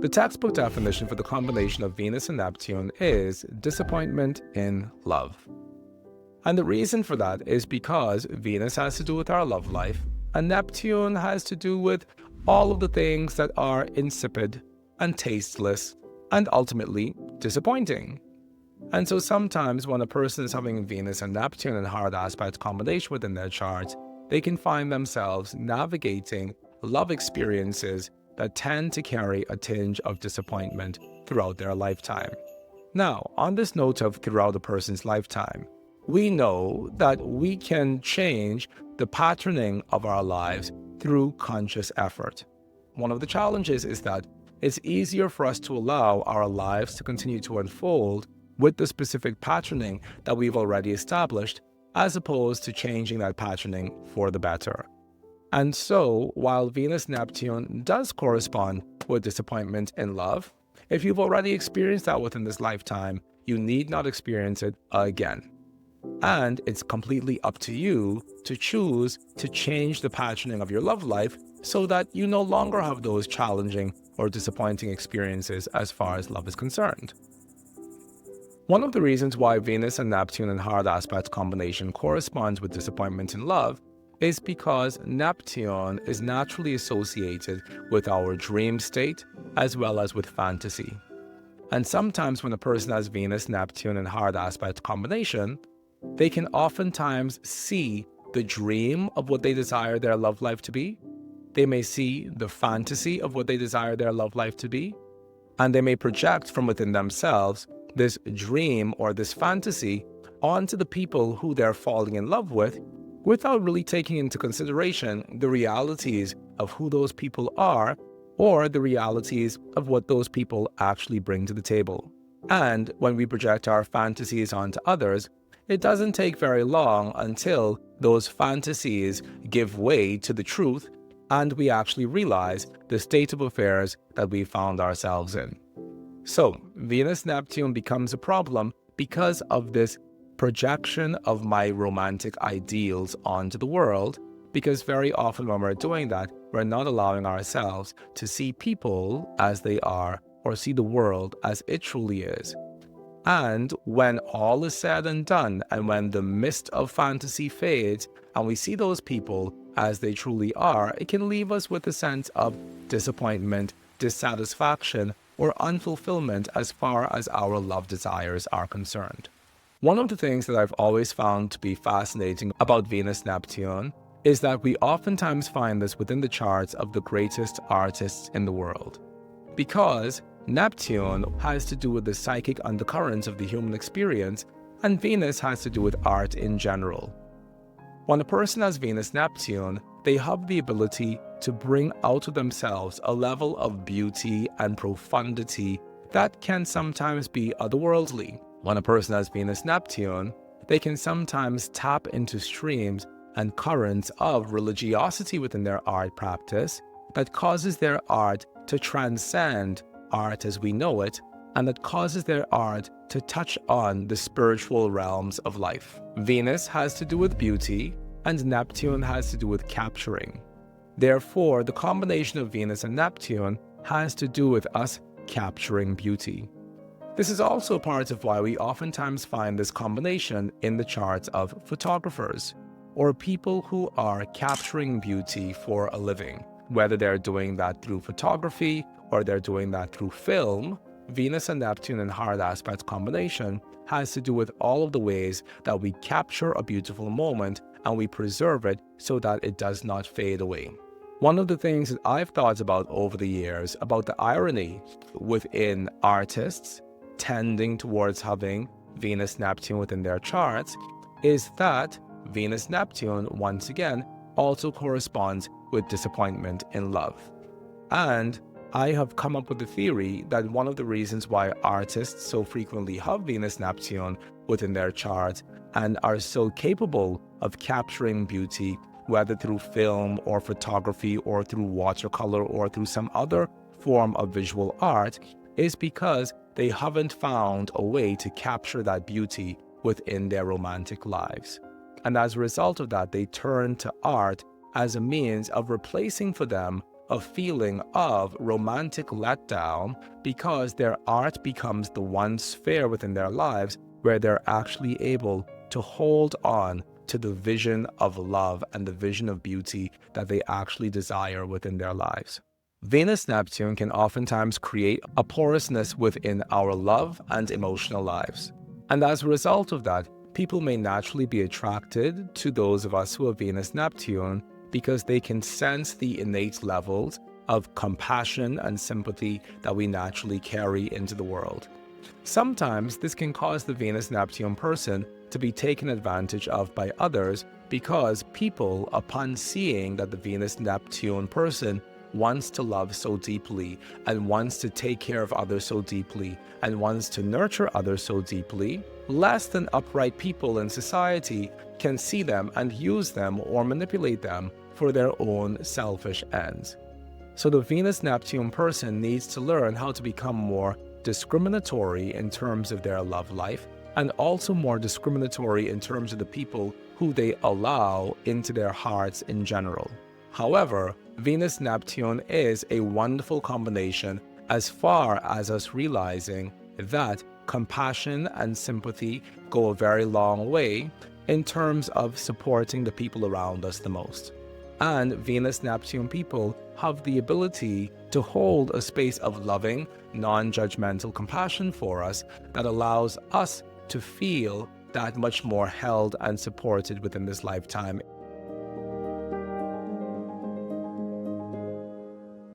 The textbook definition for the combination of Venus and Neptune is disappointment in love. And the reason for that is because Venus has to do with our love life, and Neptune has to do with all of the things that are insipid and tasteless and ultimately disappointing. And so sometimes when a person is having Venus and Neptune in hard aspect combination within their chart, they can find themselves navigating love experiences that tend to carry a tinge of disappointment throughout their lifetime. Now, on this note of throughout a person's lifetime, we know that we can change the patterning of our lives through conscious effort. One of the challenges is that it's easier for us to allow our lives to continue to unfold with the specific patterning that we've already established, as opposed to changing that patterning for the better. And so, while Venus-Neptune does correspond with disappointment in love, if you've already experienced that within this lifetime, you need not experience it again. And it's completely up to you to choose to change the patterning of your love life so that you no longer have those challenging or disappointing experiences as far as love is concerned. One of the reasons why Venus and Neptune in hard aspect combination corresponds with disappointment in love is because Neptune is naturally associated with our dream state as well as with fantasy. And sometimes when a person has Venus-Neptune in hard aspect combination, they can oftentimes see the dream of what they desire their love life to be. They may see the fantasy of what they desire their love life to be. And they may project from within themselves this dream or this fantasy onto the people who they're falling in love with, without really taking into consideration the realities of who those people are or the realities of what those people actually bring to the table. And when we project our fantasies onto others, it doesn't take very long until those fantasies give way to the truth and we actually realize the state of affairs that we found ourselves in. So, Venus-Neptune becomes a problem because of this projection of my romantic ideals onto the world, because very often when we're doing that, we're not allowing ourselves to see people as they are or see the world as it truly is. And when all is said and done, and when the mist of fantasy fades, and we see those people as they truly are, it can leave us with a sense of disappointment, dissatisfaction, or unfulfillment as far as our love desires are concerned. One of the things that I've always found to be fascinating about Venus-Neptune is that we oftentimes find this within the charts of the greatest artists in the world. Because Neptune has to do with the psychic undercurrents of the human experience, and Venus has to do with art in general. When a person has Venus-Neptune, they have the ability to bring out of themselves a level of beauty and profundity that can sometimes be otherworldly. When a person has Venus-Neptune, they can sometimes tap into streams and currents of religiosity within their art practice that causes their art to transcend art as we know it, and that causes their art to touch on the spiritual realms of life. Venus has to do with beauty, and Neptune has to do with capturing. Therefore, the combination of Venus and Neptune has to do with us capturing beauty. This is also part of why we oftentimes find this combination in the charts of photographers or people who are capturing beauty for a living. Whether they're doing that through photography or they're doing that through film, Venus and Neptune in hard aspect combination has to do with all of the ways that we capture a beautiful moment and we preserve it so that it does not fade away. One of the things that I've thought about over the years about the irony within artists tending towards having Venus-Neptune within their charts is that Venus-Neptune, once again, also corresponds with disappointment in love. And I have come up with the theory that one of the reasons why artists so frequently have Venus-Neptune within their chart and are so capable of capturing beauty, whether through film or photography or through watercolor or through some other form of visual art, is because they haven't found a way to capture that beauty within their romantic lives. And as a result of that, they turn to art as a means of replacing for them a feeling of romantic letdown because their art becomes the one sphere within their lives where they're actually able to hold on to the vision of love and the vision of beauty that they actually desire within their lives. Venus-Neptune can oftentimes create a porousness within our love and emotional lives. And as a result of that, people may naturally be attracted to those of us who have Venus-Neptune because they can sense the innate levels of compassion and sympathy that we naturally carry into the world. Sometimes this can cause the Venus-Neptune person to be taken advantage of by others because people, upon seeing that the Venus-Neptune person wants to love so deeply and wants to take care of others so deeply and wants to nurture others so deeply, less than upright people in society can see them and use them or manipulate them for their own selfish ends. So the Venus-Neptune person needs to learn how to become more discriminatory in terms of their love life and also more discriminatory in terms of the people who they allow into their hearts in general. However, Venus-Neptune is a wonderful combination as far as us realizing that compassion and sympathy go a very long way in terms of supporting the people around us the most. And Venus-Neptune people have the ability to hold a space of loving, non-judgmental compassion for us that allows us to feel that much more held and supported within this lifetime.